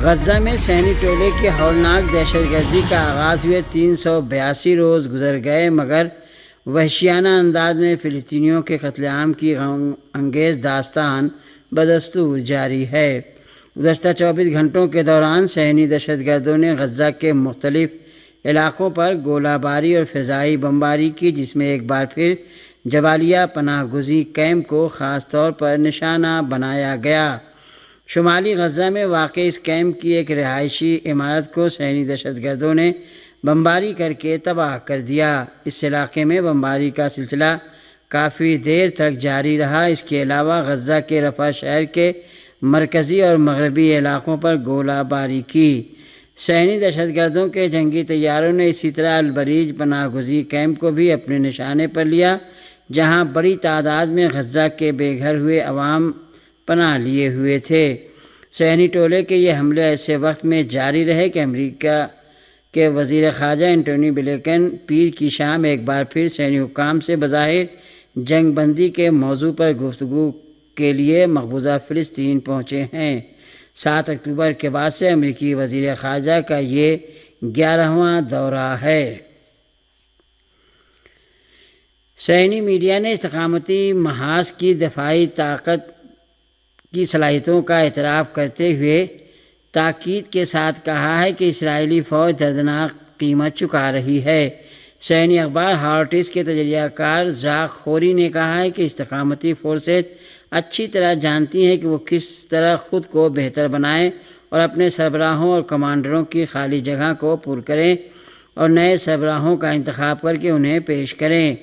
غزہ میں صہیونی ٹولے کی ہولناک دہشت گردی کا آغاز ہوئے 382 روز گزر گئے، مگر وحشیانہ انداز میں فلسطینیوں کے قتل عام کی غم انگیز داستان بدستور جاری ہے۔ گزشتہ 24 گھنٹوں کے دوران صہیونی دہشت گردوں نے غزہ کے مختلف علاقوں پر گولہ باری اور فضائی بمباری کی، جس میں ایک بار پھر جبالیہ پناہ گزیں کیمپ کو خاص طور پر نشانہ بنایا گیا۔ شمالی غزہ میں واقع اس کیمپ کی ایک رہائشی عمارت کو صہیونی دہشت گردوں نے بمباری کر کے تباہ کر دیا۔ اس علاقے میں بمباری کا سلسلہ کافی دیر تک جاری رہا۔ اس کے علاوہ غزہ کے رفح شہر کے مرکزی اور مغربی علاقوں پر گولہ باری کی۔ صہیونی دہشت گردوں کے جنگی طیاروں نے اسی طرح البریج پناہ گزیں کیمپ کو بھی اپنے نشانے پر لیا، جہاں بڑی تعداد میں غزہ کے بے گھر ہوئے عوام پناہ لیے ہوئے تھے۔ صہیونی ٹولے کے یہ حملے ایسے وقت میں جاری رہے کہ امریکہ کے وزیر خارجہ اینٹونی بلنکن پیر کی شام ایک بار پھر صہیونی حکام سے بظاہر جنگ بندی کے موضوع پر گفتگو کے لیے مقبوضہ فلسطین پہنچے ہیں۔ 7 اکتوبر کے بعد سے امریکی وزیر خارجہ کا یہ 11واں دورہ ہے۔ صہیونی میڈیا نے استقامتی محاذ کی دفاعی طاقت کی صلاحیتوں کا اعتراف کرتے ہوئے تاکید کے ساتھ کہا ہے کہ اسرائیلی فوج دردناک قیمت چکا رہی ہے۔ صہیونی اخبار ہارٹس کے تجزیہ کار ژاک خوری نے کہا ہے کہ استقامتی فورسز اچھی طرح جانتی ہیں کہ وہ کس طرح خود کو بہتر بنائیں اور اپنے سربراہوں اور کمانڈروں کی خالی جگہ کو پر کریں اور نئے سربراہوں کا انتخاب کر کے انہیں پیش کریں۔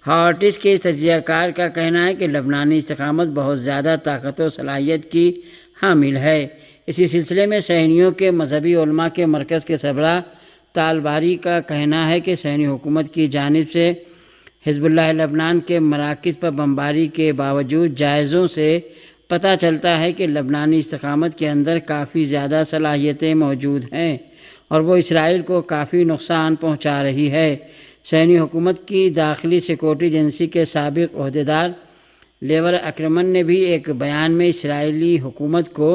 ہارٹس کے اس تجزیہ کار کا کہنا ہے کہ لبنانی استقامت بہت زیادہ طاقت و صلاحیت کی حامل ہے۔ اسی سلسلے میں صہیونیوں کے مذہبی علماء کے مرکز کے سربراہ طالباری کا کہنا ہے کہ صہیونی حکومت کی جانب سے حزب اللہ لبنان کے مراکز پر بمباری کے باوجود جائزوں سے پتہ چلتا ہے کہ لبنانی استقامت کے اندر کافی زیادہ صلاحیتیں موجود ہیں اور وہ اسرائیل کو کافی نقصان پہنچا رہی ہے۔ صہیونی حکومت کی داخلی سیکورٹی ایجنسی کے سابق عہدیدار لیور اکرمن نے بھی ایک بیان میں اسرائیلی حکومت کو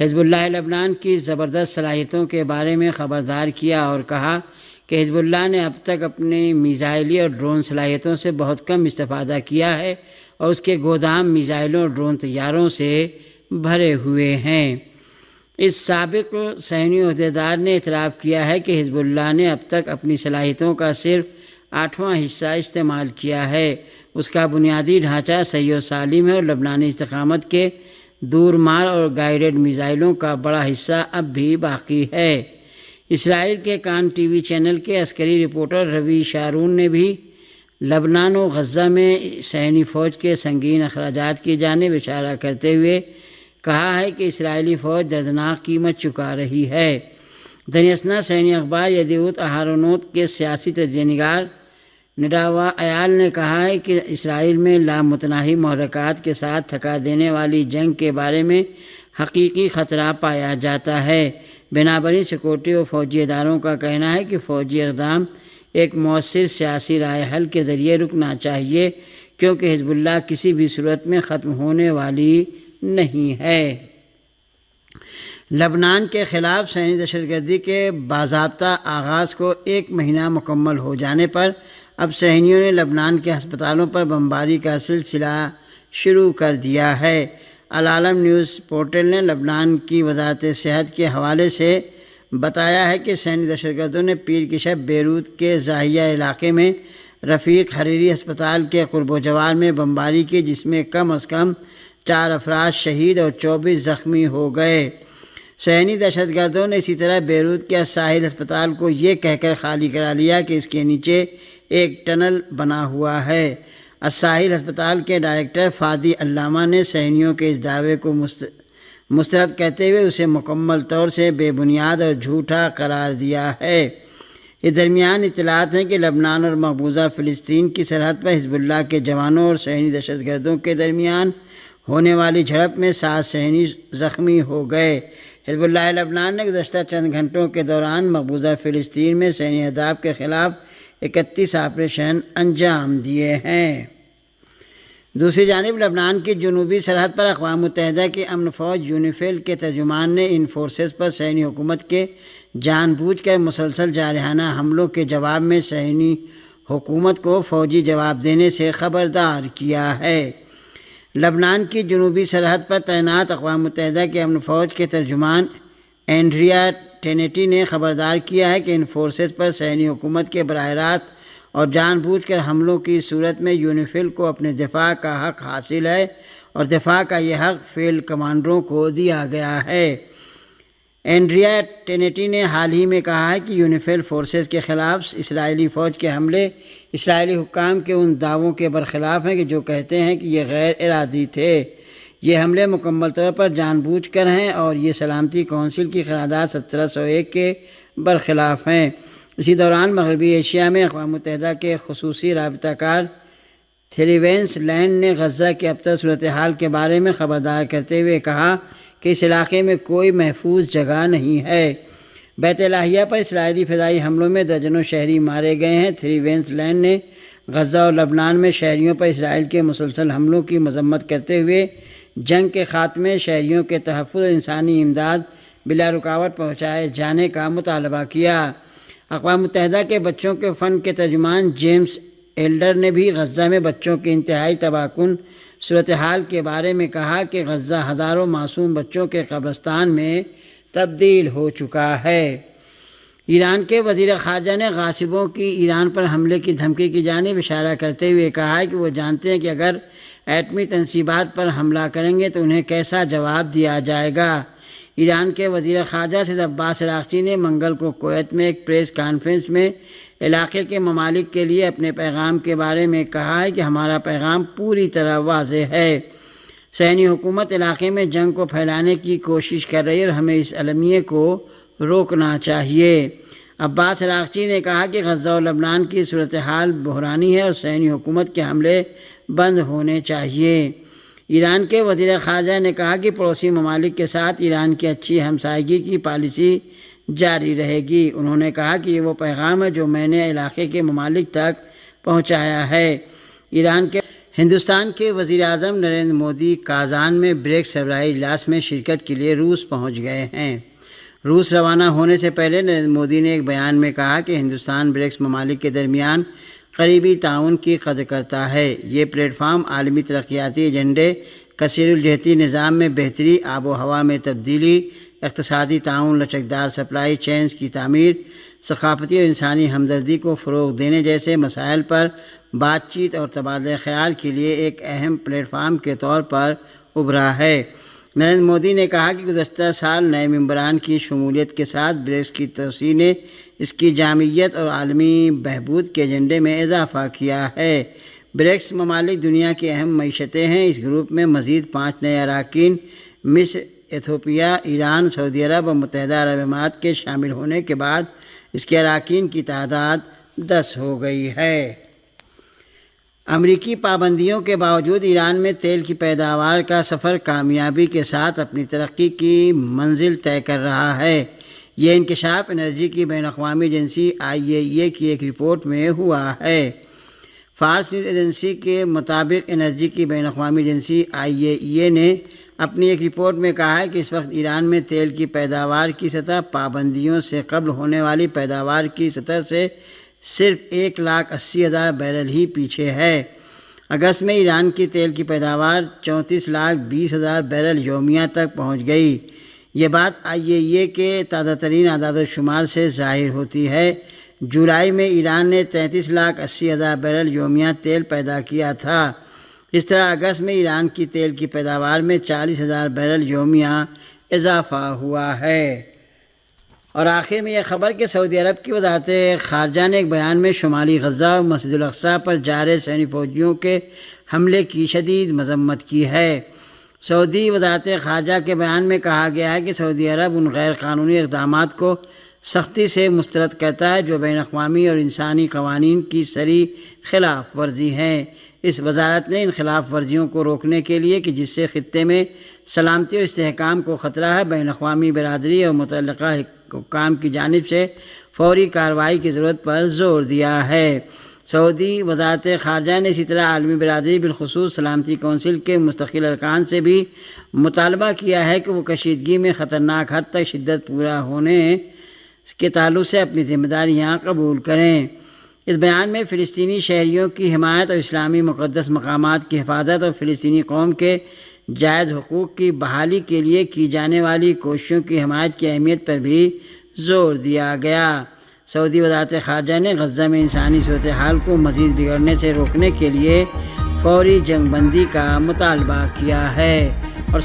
حزب اللہ لبنان کی زبردست صلاحیتوں کے بارے میں خبردار کیا اور کہا کہ حزب اللہ نے اب تک اپنی میزائلی اور ڈرون صلاحیتوں سے بہت کم استفادہ کیا ہے اور اس کے گودام میزائلوں اور ڈرون طیاروں سے بھرے ہوئے ہیں۔ اس سابق صہیونی عہدیدار نے اعتراف کیا ہے کہ حزب اللہ نے اب تک اپنی صلاحیتوں کا صرف 8واں حصہ استعمال کیا ہے۔ اس کا بنیادی ڈھانچہ صحیح و سالم ہے اور لبنانی استقامت کے دور مار اور گائیڈڈ میزائلوں کا بڑا حصہ اب بھی باقی ہے۔ اسرائیل کے کان ٹی وی چینل کے عسکری رپورٹر روی شارون نے بھی لبنان و غزہ میں صہیونی فوج کے سنگین اخراجات کی جانب اشارہ کرتے ہوئے کہا ہے کہ اسرائیلی فوج دردناک قیمت چکا رہی ہے۔ دنیاسنا صہیونی اخبار یدیعوت اہرونوت کے سیاسی تجزیہ نگار نڈاوا ایال نے کہا ہے کہ اسرائیل میں لامتناہی محرکات کے ساتھ تھکا دینے والی جنگ کے بارے میں حقیقی خطرہ پایا جاتا ہے۔ بنابراین سیکورٹی و فوجی اداروں کا کہنا ہے کہ فوجی اقدام ایک مؤثر سیاسی رائے حل کے ذریعے رکنا چاہیے، کیونکہ حزب اللہ کسی بھی صورت میں ختم ہونے والی نہیں ہے۔ لبنان کے خلاف صہیونی دہشت گردی کے باضابطہ آغاز کو 1 مہینہ مکمل ہو جانے پر اب صہیونیوں نے لبنان کے ہسپتالوں پر بمباری کا سلسلہ شروع کر دیا ہے۔ العالم نیوز پورٹل نے لبنان کی وزارت صحت کے حوالے سے بتایا ہے کہ صہیونی دہشت گردوں نے پیر کی شب بیروت کے زاہیہ علاقے میں رفیق حریری ہسپتال کے قرب و جوار میں بمباری کی، جس میں کم از کم 4 افراد شہید اور 24 زخمی ہو گئے۔ صہیونی دہشت گردوں نے اسی طرح بیروت کے الساحل ہسپتال کو یہ کہہ کر خالی کرا لیا کہ اس کے نیچے ایک ٹنل بنا ہوا ہے۔ الساحل ہسپتال کے ڈائریکٹر فادی علامہ نے صہیونیوں کے اس دعوے کو مسترد کرتے ہوئے اسے مکمل طور سے بے بنیاد اور جھوٹا قرار دیا ہے۔ اس درمیان اطلاعات ہیں کہ لبنان اور مقبوضہ فلسطین کی سرحد پر حزب اللہ کے جوانوں اور صہیونی دہشت گردوں کے درمیان ہونے والی جھڑپ میں 7 صہیونی زخمی ہو گئے۔ حزب اللہ لبنان نے گزشتہ چند گھنٹوں کے دوران مقبوضہ فلسطین میں صہیونی اہداف کے خلاف 31 آپریشن انجام دیے ہیں۔ دوسری جانب لبنان کی جنوبی سرحد پر اقوام متحدہ کی امن فوج یونیفیل کے ترجمان نے ان فورسز پر صہیونی حکومت کے جان بوجھ کر مسلسل جارحانہ حملوں کے جواب میں صہیونی حکومت کو فوجی جواب دینے سے خبردار کیا ہے۔ لبنان کی جنوبی سرحد پر تعینات اقوام متحدہ کے امن فوج کے ترجمان اینڈریا ٹینیٹی نے خبردار کیا ہے کہ ان فورسز پر صہیونی حکومت کے براہ راست اور جان بوجھ کر حملوں کی صورت میں یونیفیل کو اپنے دفاع کا حق حاصل ہے اور دفاع کا یہ حق فیلڈ کمانڈروں کو دیا گیا ہے۔ اینڈریا ٹینیٹی نے حال ہی میں کہا ہے کہ یونیفیل فورسز کے خلاف اسرائیلی فوج کے حملے اسرائیلی حکام کے ان دعووں کے برخلاف ہیں کہ جو کہتے ہیں کہ یہ غیر ارادی تھے۔ یہ حملے مکمل طور پر جان بوجھ کر ہیں اور یہ سلامتی کونسل کی قرارداد 1701 کے برخلاف ہیں۔ اسی دوران مغربی ایشیا میں اقوام متحدہ کے خصوصی رابطہ کار تھریونس لینڈ نے غزہ کی ابتر صورتحال کے بارے میں خبردار کرتے ہوئے کہا کہ اس علاقے میں کوئی محفوظ جگہ نہیں ہے۔ بیت لاہیہ پر اسرائیلی فضائی حملوں میں درجنوں شہری مارے گئے ہیں۔ تھریونس لینڈ نے غزہ اور لبنان میں شہریوں پر اسرائیل کے مسلسل حملوں کی مذمت کرتے ہوئے جنگ کے خاتمے، شہریوں کے تحفظ اور انسانی امداد بلا رکاوٹ پہنچائے جانے کا مطالبہ کیا۔ اقوام متحدہ کے بچوں کے فنڈ کے ترجمان جیمز ایلڈر نے بھی غزہ میں بچوں کی انتہائی تباہ کن صورتحال کے بارے میں کہا کہ غزہ ہزاروں معصوم بچوں کے قبرستان میں تبدیل ہو چکا ہے۔ ایران کے وزیر خارجہ نے غاصبوں کی ایران پر حملے کی دھمکی کی جانب اشارہ کرتے ہوئے کہا ہے کہ وہ جانتے ہیں کہ اگر ایٹمی تنصیبات پر حملہ کریں گے تو انہیں کیسا جواب دیا جائے گا۔ ایران کے وزیر خارجہ سید عباس عراقچی نے منگل کو کویت میں ایک پریس کانفرنس میں علاقے کے ممالک کے لیے اپنے پیغام کے بارے میں کہا ہے کہ ہمارا پیغام پوری طرح واضح ہے۔ صہیونی حکومت علاقے میں جنگ کو پھیلانے کی کوشش کر رہی ہے اور ہمیں اس المیہ کو روکنا چاہیے۔ عباس عراقچی نے کہا کہ غزہ اور لبنان کی صورتحال بحرانی ہے اور صہیونی حکومت کے حملے بند ہونے چاہیے۔ ایران کے وزیر خارجہ نے کہا کہ پڑوسی ممالک کے ساتھ ایران کی اچھی ہمسائیگی کی پالیسی جاری رہے گی۔ انہوں نے کہا کہ یہ وہ پیغام ہے جو میں نے علاقے کے ممالک تک پہنچایا ہے۔ ہندوستان کے وزیر اعظم نریندر مودی کازان میں بریکس سربراہی اجلاس میں شرکت کے لیے روس پہنچ گئے ہیں۔ روس روانہ ہونے سے پہلے نریندر مودی نے ایک بیان میں کہا کہ ہندوستان بریکس ممالک کے درمیان قریبی تعاون کی قدر کرتا ہے۔ یہ پلیٹ فارم عالمی ترقیاتی ایجنڈے، کثیر الجہتی نظام میں بہتری، آب و ہوا میں تبدیلی، اقتصادی تعاون، لچکدار سپلائی چینز کی تعمیر، ثقافتی اور انسانی ہمدردی کو فروغ دینے جیسے مسائل پر بات چیت اور تبادلہ خیال کے لیے ایک اہم پلیٹ فارم کے طور پر ابھرا ہے۔ نریندر مودی نے کہا کہ گزشتہ سال نئے ممبران کی شمولیت کے ساتھ بریکس کی توسیع نے اس کی جامعیت اور عالمی بہبود کے ایجنڈے میں اضافہ کیا ہے۔ بریکس ممالک دنیا کی اہم معیشتیں ہیں۔ اس گروپ میں مزید 5 نئے اراکین مصر، ایتھوپیا، ایران، سعودی عرب اور متحدہ عرب امارات کے شامل ہونے کے بعد اس کے اراکین کی تعداد 10 ہو گئی ہے۔ امریکی پابندیوں کے باوجود ایران میں تیل کی پیداوار کا سفر کامیابی کے ساتھ اپنی ترقی کی منزل طے کر رہا ہے۔ یہ انکشاف انرجی کی بین الاقوامی ایجنسی IAEA کی ایک رپورٹ میں ہوا ہے۔ فارس نیوز ایجنسی کے مطابق انرجی کی بین الاقوامی ایجنسی IAEA نے اپنی ایک رپورٹ میں کہا ہے کہ اس وقت ایران میں تیل کی پیداوار کی سطح پابندیوں سے قبل ہونے والی پیداوار کی سطح سے صرف 1,80,000 بیرل ہی پیچھے ہے۔ اگست میں ایران کی تیل کی پیداوار 34,20,000 بیرل یومیہ تک پہنچ گئی۔ یہ بات IAEA کے تازہ ترین اعداد و شمار سے ظاہر ہوتی ہے۔ جولائی میں ایران نے 33,80,000 بیرل یومیہ تیل پیدا کیا تھا۔ اس طرح اگست میں ایران کی تیل کی پیداوار میں 40,000 بیرل یومیہ اضافہ ہوا ہے۔ اور آخر میں یہ خبر کہ سعودی عرب کی وزارت خارجہ نے ایک بیان میں شمالی غزہ اور مسجد الاقصیٰ پر جارح صہیونی فوجیوں کے حملے کی شدید مذمت کی ہے۔ سعودی وزارت خارجہ کے بیان میں کہا گیا ہے کہ سعودی عرب ان غیر قانونی اقدامات کو سختی سے مسترد کرتا ہے جو بین الاقوامی اور انسانی قوانین کی صریح خلاف ورزی ہیں۔ اس وزارت نے ان خلاف ورزیوں کو روکنے کے لیے کہ جس سے خطے میں سلامتی اور استحکام کو خطرہ ہے، بین الاقوامی برادری اور متعلقہ حکام کی جانب سے فوری کارروائی کی ضرورت پر زور دیا ہے۔ سعودی وزارت خارجہ نے اسی طرح عالمی برادری بالخصوص سلامتی کونسل کے مستقل ارکان سے بھی مطالبہ کیا ہے کہ وہ کشیدگی میں خطرناک حد تک شدت پورا ہونے کے تعلق سے اپنی ذمہ داریاں قبول کریں۔ اس بیان میں فلسطینی شہریوں کی حمایت اور اسلامی مقدس مقامات کی حفاظت اور فلسطینی قوم کے جائز حقوق کی بحالی کے لیے کی جانے والی کوششوں کی حمایت کی اہمیت پر بھی زور دیا گیا۔ سعودی وزارت خارجہ نے غزہ میں انسانی صورتحال کو مزید بگڑنے سے روکنے کے لیے فوری جنگ بندی کا مطالبہ کیا ہے اور